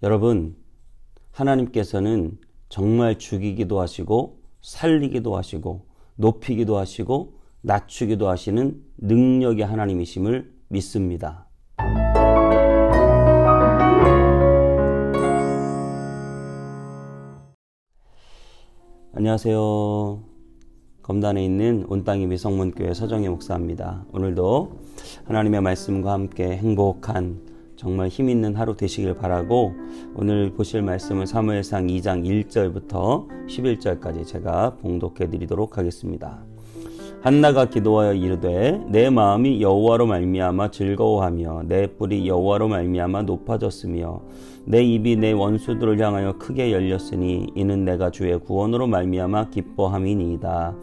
여러분, 하나님께서는 정말 죽이기도 하시고 살리기도 하시고 높이기도 하시고 낮추기도 하시는 능력의 하나님이심을 믿습니다. 안녕하세요. 검단에 있는 온땅의 미성문교회 서정희 목사입니다. 오늘도 하나님의 말씀과 함께 행복한 정말 힘있는 하루 되시길 바라고, 오늘 보실 말씀은 사무엘상 2장 1절부터 11절까지 제가 봉독해 드리도록 하겠습니다. 한나가 기도하여 이르되 내 마음이 여호와로 말미암아 즐거워하며 내 뿔이 여호와로 말미암아 높아졌으며 내 입이 내 원수들을 향하여 크게 열렸으니 이는 내가 주의 구원으로 말미암아 기뻐함이니이다.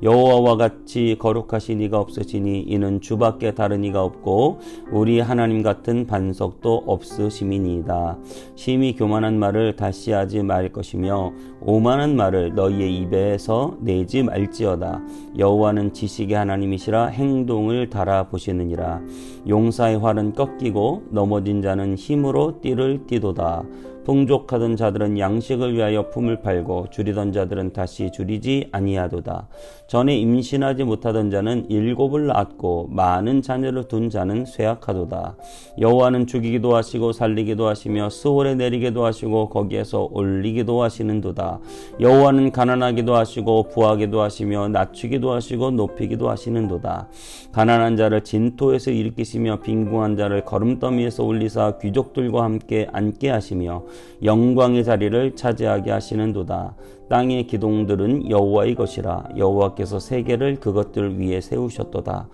여호와와 같이 거룩하신 이가 없으시니 이는 주밖에 다른 이가 없고 우리 하나님 같은 반석도 없으심이니이다. 심히 교만한 말을 다시 하지 말 것이며 오만한 말을 너희의 입에서 내지 말지어다. 여호와는 지식의 하나님이시라 행동을 달아보시느니라. 용사의 활은 꺾이고 넘어진 자는 힘으로 띠를 띠도다. 풍족하던 자들은 양식을 위하여 품을 팔고 줄이던 자들은 다시 줄이지 아니하도다. 전에 임신하지 못하던 자는 7을 낳았고 많은 자녀를 둔 자는 쇠약하도다. 여호와는 죽이기도 하시고 살리기도 하시며 스올에 내리기도 하시고 거기에서 올리기도 하시는도다. 여호와는 가난하기도 하시고 부하기도 하시며 낮추기도 하시고 높이기도 하시는도다. 가난한 자를 진토에서 일으키시며 빈궁한 자를 거름더미에서 올리사 귀족들과 함께 앉게 하시며 영광의 자리를 차지하게 하시는도다. 땅의 기둥들은 여호와의 것이라. 여호와께서 세계를 그것들 위에 세우셨도다.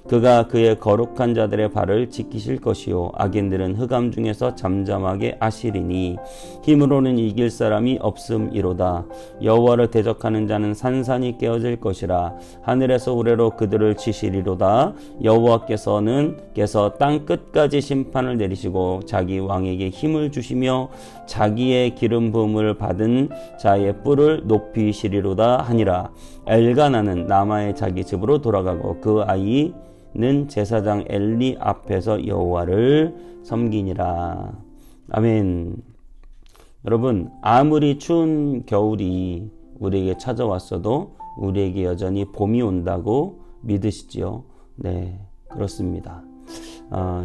그가 그의 거룩한 자들의 발을 지키실 것이요 악인들은 흑암 중에서 잠잠하게 하시리니 힘으로는 이길 사람이 없음이로다. 여호와를 대적하는 자는 산산이 깨어질 것이라. 하늘에서 우레로 그들을 치시리로다. 여호와께서는 땅 끝까지 심판을 내리시고 자기 왕에게 힘을 주시며 자기의 기름 부음을 받은 자의 뿔을 높이시리로다 하니라. 엘가나는 라마의 자기 집으로 돌아가고 그 아이는 제사장 엘리 앞에서 여호와를 섬기니라. 아멘. 여러분, 아무리 추운 겨울이 우리에게 찾아왔어도 우리에게 여전히 봄이 온다고 믿으시지요? 네, 그렇습니다.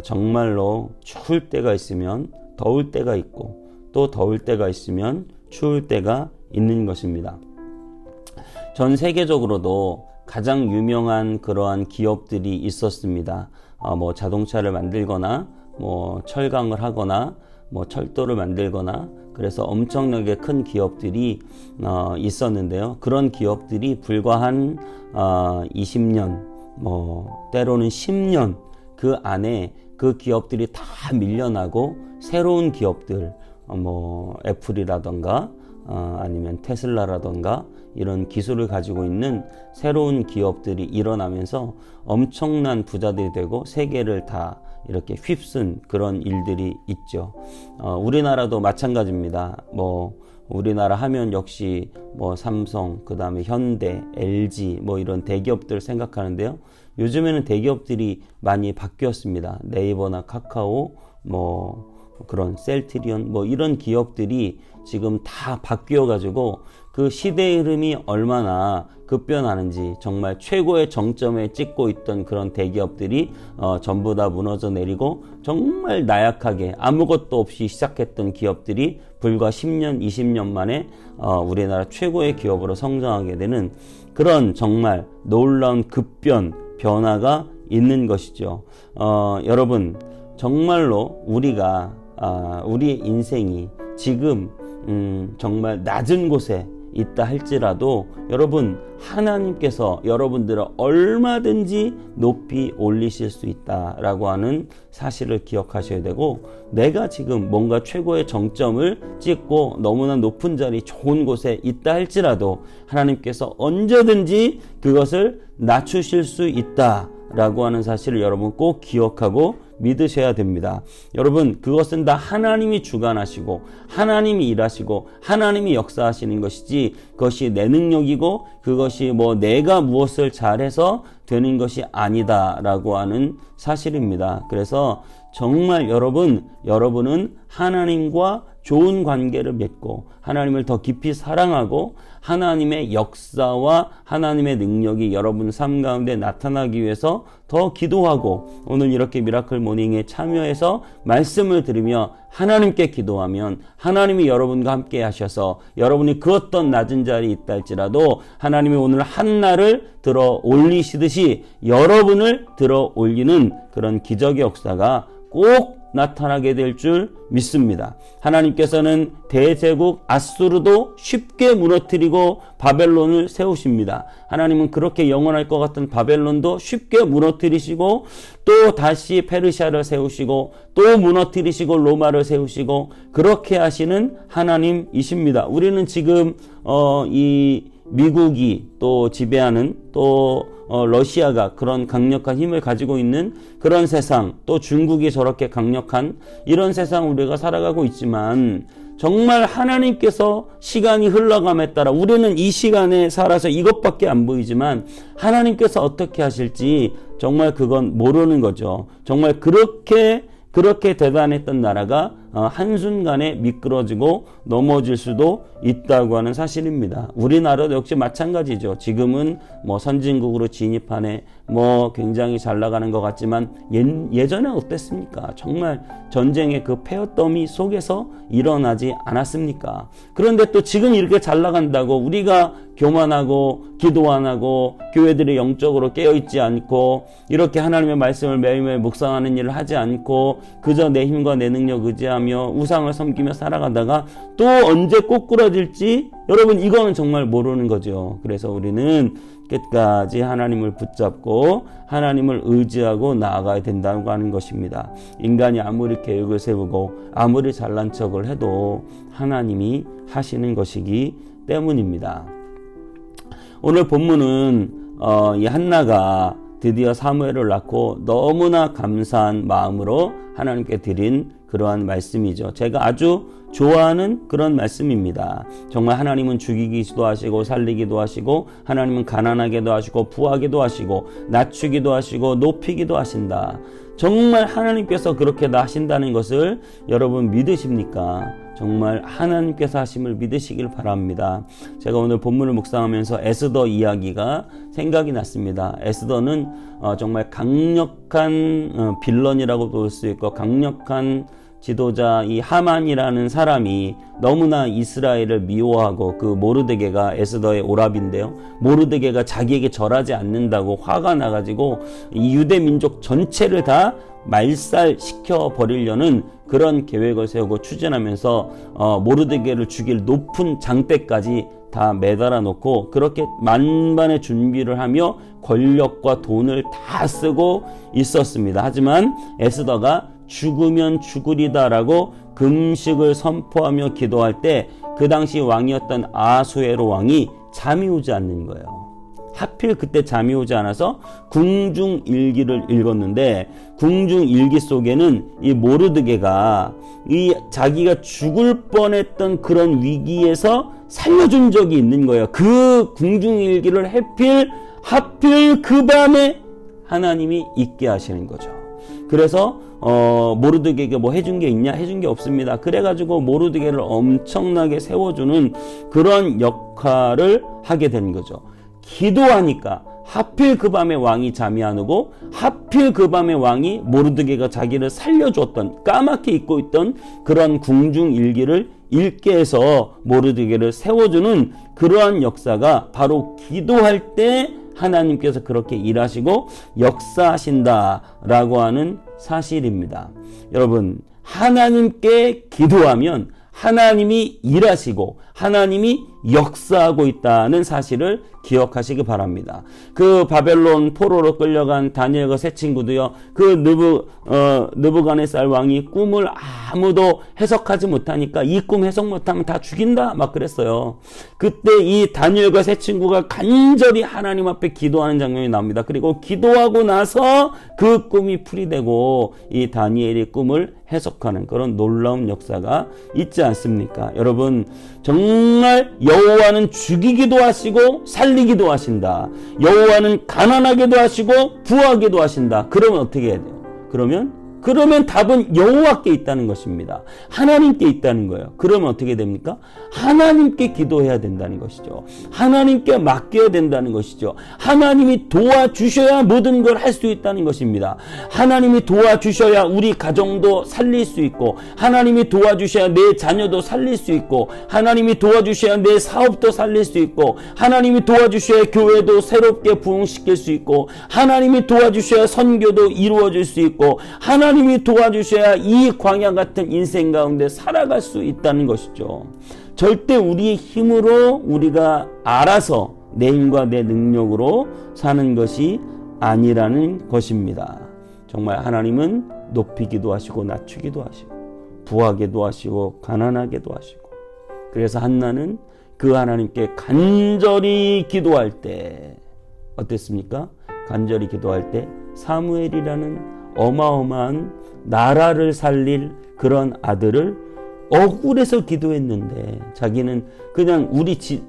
정말로 추울 때가 있으면 더울 때가 있고 또 더울 때가 있으면 추울 때가 있는 것입니다. 전 세계적으로도 가장 유명한 그러한 기업들이 있었습니다. 자동차를 만들거나 철강을 하거나 철도를 만들거나, 그래서 엄청나게 큰 기업들이 있었는데요. 그런 기업들이 불과 한 20년, 때로는 10년 그 안에 그 기업들이 다 밀려나고 새로운 기업들, 애플이라던가 아니면 테슬라라던가 이런 기술을 가지고 있는 새로운 기업들이 일어나면서 엄청난 부자들이 되고 세계를 다 이렇게 휩쓴 그런 일들이 있죠. 우리나라도 마찬가지입니다. 우리나라 하면 역시 삼성, 그 다음에 현대, LG 이런 대기업들 생각하는데요. 요즘에는 대기업들이 많이 바뀌었습니다. 네이버나 카카오, 그런 셀트리온 이런 기업들이 지금 다 바뀌어 가지고 그 시대의 흐름이 얼마나 급변하는지, 정말 최고의 정점에 찍고 있던 그런 대기업들이 전부 다 무너져 내리고 정말 나약하게 아무것도 없이 시작했던 기업들이 불과 10년, 20년 만에 우리나라 최고의 기업으로 성장하게 되는 그런 정말 놀라운 변화가 있는 것이죠. 여러분, 정말로 우리의 인생이 지금 정말 낮은 곳에 있다 할지라도 여러분, 하나님께서 여러분들을 얼마든지 높이 올리실 수 있다라고 하는 사실을 기억하셔야 되고, 내가 지금 뭔가 최고의 정점을 찍고 너무나 높은 자리, 좋은 곳에 있다 할지라도 하나님께서 언제든지 그것을 낮추실 수 있다라고 하는 사실을 여러분 꼭 기억하고 믿으셔야 됩니다. 여러분, 그것은 다 하나님이 주관하시고 하나님이 일하시고 하나님이 역사하시는 것이지, 그것이 내 능력이고 그것이 내가 무엇을 잘해서 되는 것이 아니다라고 하는 사실입니다. 그래서 정말 여러분은 하나님과 좋은 관계를 맺고 하나님을 더 깊이 사랑하고 하나님의 역사와 하나님의 능력이 여러분 삶 가운데 나타나기 위해서 더 기도하고 오늘 이렇게 미라클 모닝에 참여해서 말씀을 들으며 하나님께 기도하면 하나님이 여러분과 함께 하셔서 여러분이 그 어떤 낮은 자리에 있다 할지라도 하나님이 오늘 한나를 들어 올리시듯이 여러분을 들어 올리는 그런 기적의 역사가 꼭 나타나게 될 줄 믿습니다. 하나님께서는 대제국 아수르도 쉽게 무너뜨리고 바벨론을 세우십니다. 하나님은 그렇게 영원할 것 같은 바벨론도 쉽게 무너뜨리시고 또 다시 페르시아를 세우시고 또 무너뜨리시고 로마를 세우시고 그렇게 하시는 하나님이십니다. 우리는 지금 이 미국이 또 지배하는 또 러시아가 그런 강력한 힘을 가지고 있는 그런 세상, 또 중국이 저렇게 강력한 이런 세상 우리가 살아가고 있지만 정말 하나님께서 시간이 흘러감에 따라 우리는 이 시간에 살아서 이것밖에 안 보이지만 하나님께서 어떻게 하실지 정말 그건 모르는 거죠. 정말 그렇게 대단했던 나라가 한순간에 미끄러지고 넘어질 수도 있다고 하는 사실입니다. 우리나라도 역시 마찬가지죠. 지금은 뭐 선진국으로 진입하네, 뭐 굉장히 잘 나가는 것 같지만 예전에 어땠습니까? 정말 전쟁의 그 폐허더미 속에서 일어나지 않았습니까? 그런데 또 지금 이렇게 잘 나간다고 우리가 교만하고 기도 안 하고 교회들이 영적으로 깨어있지 않고 이렇게 하나님의 말씀을 매일매일 묵상하는 일을 하지 않고 그저 내 힘과 내 능력 의지하며 우상을 섬기며 살아가다가 또 언제 꼬꾸라질지 여러분 이거는 정말 모르는 거죠. 그래서 우리는 끝까지 하나님을 붙잡고 하나님을 의지하고 나아가야 된다고 하는 것입니다. 인간이 아무리 계획을 세우고 아무리 잘난 척을 해도 하나님이 하시는 것이기 때문입니다. 오늘 본문은 이 한나가 드디어 사무엘을 낳고 너무나 감사한 마음으로 하나님께 드린 그러한 말씀이죠. 제가 아주 좋아하는 그런 말씀입니다. 정말 하나님은 죽이기도 하시고 살리기도 하시고 하나님은 가난하게도 하시고 부하게도 하시고 낮추기도 하시고 높이기도 하신다. 정말 하나님께서 그렇게 다 하신다는 것을 여러분 믿으십니까? 정말 하나님께서 하심을 믿으시길 바랍니다. 제가 오늘 본문을 묵상하면서 에스더 이야기가 생각이 났습니다. 에스더는 정말 강력한 빌런이라고 볼 수 있고 강력한 지도자 이 하만이라는 사람이 너무나 이스라엘을 미워하고 그 모르드게가 에스더의 오랍인데요. 모르드게가 자기에게 절하지 않는다고 화가 나가지고 이 유대 민족 전체를 다 말살시켜 버리려는 그런 계획을 세우고 추진하면서 모르드게를 죽일 높은 장대까지 다 매달아 놓고 그렇게 만반의 준비를 하며 권력과 돈을 다 쓰고 있었습니다. 하지만 에스더가 죽으면 죽으리다라고 금식을 선포하며 기도할 때 그 당시 왕이었던 아수에로 왕이 잠이 오지 않는 거예요. 하필 그때 잠이 오지 않아서 궁중일기를 읽었는데 궁중일기 속에는 이 모르드게가 이 자기가 죽을 뻔했던 그런 위기에서 살려준 적이 있는 거예요. 그 궁중일기를 하필 그 밤에 하나님이 잊게 하시는 거죠. 그래서 모르드게에게 뭐 해준 게 있냐? 해준 게 없습니다. 그래가지고 모르드게를 엄청나게 세워주는 그런 역할을 하게 된 거죠. 기도하니까 하필 그 밤에 왕이 잠이 안 오고 하필 그 밤에 왕이 모르드게가 자기를 살려줬던 까맣게 잊고 있던 그런 궁중일기를 읽게 해서 모르드게를 세워주는 그러한 역사가 바로 기도할 때 하나님께서 그렇게 일하시고 역사하신다라고 하는 사실입니다. 여러분, 하나님께 기도하면 하나님이 일하시고 하나님이 역사하고 있다는 사실을 기억하시기 바랍니다. 그 바벨론 포로로 끌려간 다니엘과 세 친구도요. 그 느부갓네살 왕이 꿈을 아무도 해석하지 못하니까 이 꿈 해석 못하면 다 죽인다 막 그랬어요. 그때 이 다니엘과 세 친구가 간절히 하나님 앞에 기도하는 장면이 나옵니다. 그리고 기도하고 나서 그 꿈이 풀이되고 이 다니엘이 꿈을 해석하는 그런 놀라운 역사가 있지 않습니까? 여러분, 정말 여호와는 죽이기도 하시고 살리기도 하신다. 여호와는 가난하게도 하시고 부하게도 하신다. 그러면 어떻게 해야 돼요? 그러면 그러면 답은 여호와께 있다는 것입니다. 하나님께 있다는 거예요. 그러면 어떻게 됩니까? 하나님께 기도해야 된다는 것이죠. 하나님께 맡겨야 된다는 것이죠. 하나님이 도와주셔야 모든 걸 할 수 있다는 것입니다. 하나님이 도와주셔야 우리 가정도 살릴 수 있고, 하나님이 도와주셔야 내 자녀도 살릴 수 있고, 하나님이 도와주셔야 내 사업도 살릴 수 있고, 하나님이 도와주셔야 교회도 새롭게 부흥시킬 수 있고, 하나님이 도와주셔야 선교도 이루어질 수 있고, 하나님이 도와주셔야 이 광야 같은 인생 가운데 살아갈 수 있다는 것이죠. 절대 우리의 힘으로 우리가 알아서 내 힘과 내 능력으로 사는 것이 아니라는 것입니다. 정말 하나님은 높이기도 하시고 낮추기도 하시고 부하게도 하시고 가난하게도 하시고, 그래서 한나는 그 하나님께 간절히 기도할 때 어땠습니까? 간절히 기도할 때 사무엘이라는 어마어마한 나라를 살릴 그런 아들을 억울해서 기도했는데, 자기는 그냥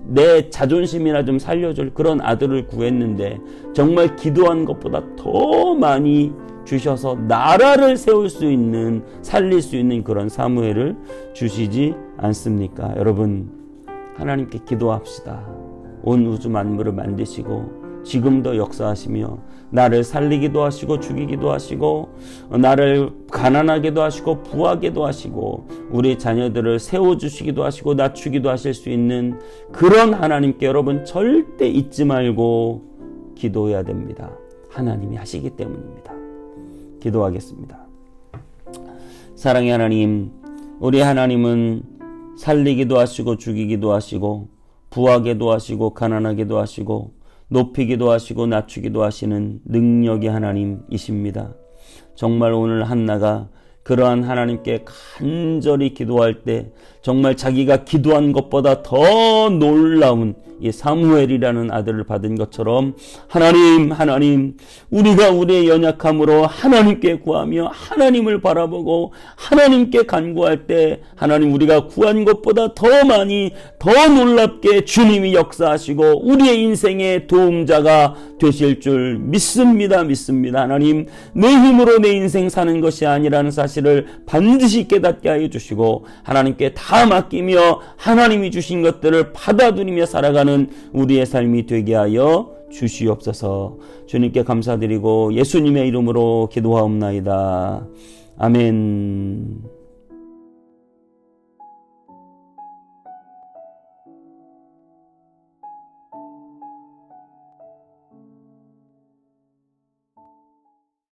내 자존심이나 좀 살려줄 그런 아들을 구했는데 정말 기도한 것보다 더 많이 주셔서 나라를 세울 수 있는, 살릴 수 있는 그런 사무엘을 주시지 않습니까? 여러분, 하나님께 기도합시다. 온 우주 만물을 만드시고 지금도 역사하시며 나를 살리기도 하시고 죽이기도 하시고 나를 가난하게도 하시고 부하게도 하시고 우리 자녀들을 세워주시기도 하시고 낮추기도 하실 수 있는 그런 하나님께 여러분 절대 잊지 말고 기도해야 됩니다. 하나님이 하시기 때문입니다. 기도하겠습니다. 사랑의 하나님, 우리 하나님은 살리기도 하시고 죽이기도 하시고 부하게도 하시고 가난하게도 하시고 높이기도 하시고 낮추기도 하시는 능력의 하나님이십니다. 정말 오늘 한나가 그러한 하나님께 간절히 기도할 때 정말 자기가 기도한 것보다 더 놀라운 이 사무엘이라는 아들을 받은 것처럼 하나님 우리가 우리의 연약함으로 하나님께 구하며 하나님을 바라보고 하나님께 간구할 때 하나님 우리가 구한 것보다 더 많이 더 놀랍게 주님이 역사하시고 우리의 인생의 도움자가 되실 줄 믿습니다. 하나님, 내 힘으로 내 인생 사는 것이 아니라는 사실을 반드시 깨닫게 하여 주시고 하나님께 다 맡기며 하나님이 주신 것들을 받아들이며 살아가는 우리의 삶이 되게 하여 주시옵소서. 주님께 감사드리고 예수님의 이름으로 기도하옵나이다. 아멘.